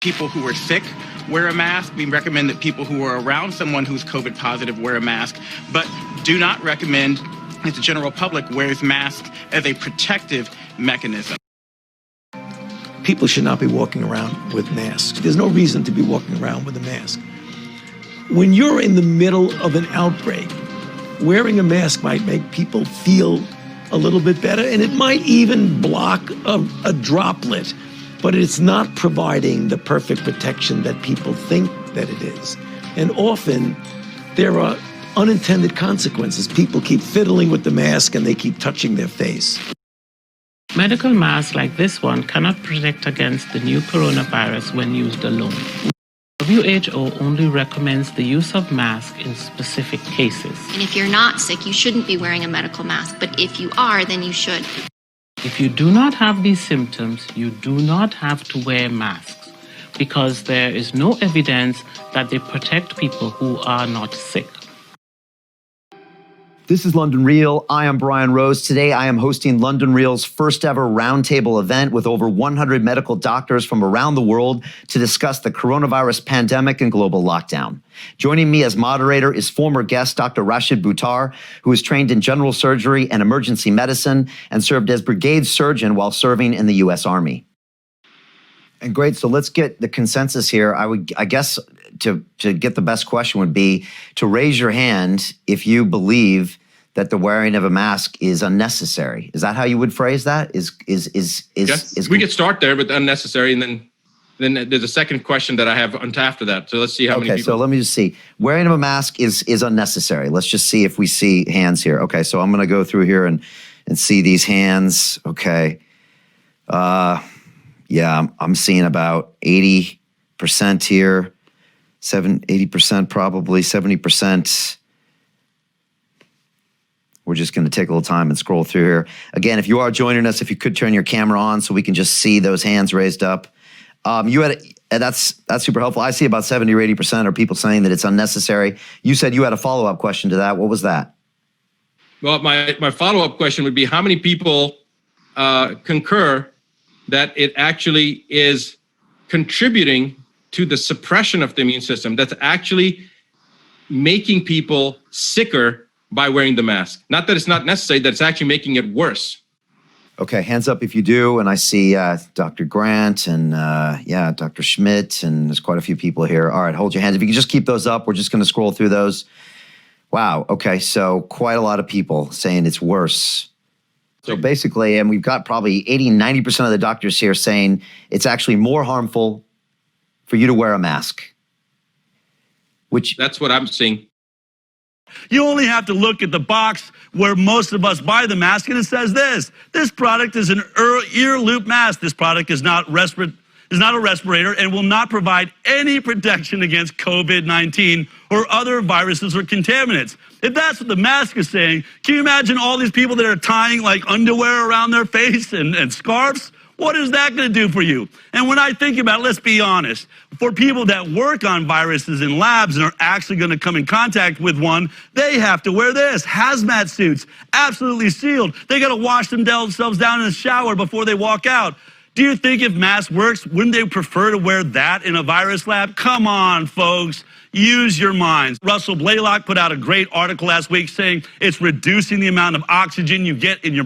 people who are sick wear a mask. We recommend that people who are around someone who's COVID positive wear a mask, but do not recommend that the general public wears masks as a protective mechanism. People should not be walking around with masks. There's no reason to be walking around with a mask. When you're in the middle of an outbreak, wearing a mask might make people feel a little bit better, and it might even block a droplet, but it's not providing the perfect protection that people think that it is. And often there are unintended consequences. People keep fiddling with the mask and they keep touching their face. Medical masks like this one cannot protect against the new coronavirus when used alone. WHO only recommends the use of masks in specific cases. And if you're not sick, you shouldn't be wearing a medical mask. But if you are, then you should. If you do not have these symptoms, you do not have to wear masks because there is no evidence that they protect people who are not sick. This is London Real. I am Brian Rose. Today, I am hosting London Real's first ever roundtable event with over 100 medical doctors from around the world to discuss the coronavirus pandemic and global lockdown. Joining me as moderator is former guest Dr. Rashid Buttar, who is trained in general surgery and emergency medicine and served as brigade surgeon while serving in the U.S. Army. And great, so let's get the consensus here. I guess to get the best question would be to raise your hand if you believe that the wearing of a mask is unnecessary. Is that how you would phrase that? Yes, we could start there with unnecessary, and then there's a second question that I have after that. So let's see how many people. Okay, so let me just see. Wearing of a mask is unnecessary. Let's just see if we see hands here. Okay, so I'm gonna go through here and see these hands. Okay. Yeah, I'm seeing about 80% here, 80% probably, 70%. We're just going to take a little time and scroll through here. Again, if you are joining us, if you could turn your camera on so we can just see those hands raised up. That's super helpful. I see about 70 or 80% are people saying that it's unnecessary. You said you had a follow-up question to that. What was that? Well, my follow-up question would be how many people concur that it actually is contributing to the suppression of the immune system, that's actually making people sicker by wearing the mask. Not that it's not necessary, that it's actually making it worse. Okay, hands up if you do. And I see Dr. Grant and Dr. Schmidt, and there's quite a few people here. All right, hold your hands. If you can just keep those up, we're just gonna scroll through those. Wow, okay, so quite a lot of people saying it's worse. So basically, and we've got probably 80, 90% of the doctors here saying it's actually more harmful for you to wear a mask. That's what I'm seeing. You only have to look at the box where most of us buy the mask, and it says this product is an ear loop mask. This product is not a respirator and will not provide any protection against COVID-19 or other viruses or contaminants. If that's what the mask is saying, can you imagine all these people that are tying like underwear around their face and scarves? What is that going to do for you? And when I think about it, let's be honest, for people that work on viruses in labs and are actually going to come in contact with one, they have to wear this, hazmat suits, absolutely sealed. They got to wash themselves down in the shower before they walk out. Do you think if mask works, wouldn't they prefer to wear that in a virus lab? Come on, folks. Use your minds. Russell Blaylock put out a great article last week saying it's reducing the amount of oxygen you get in your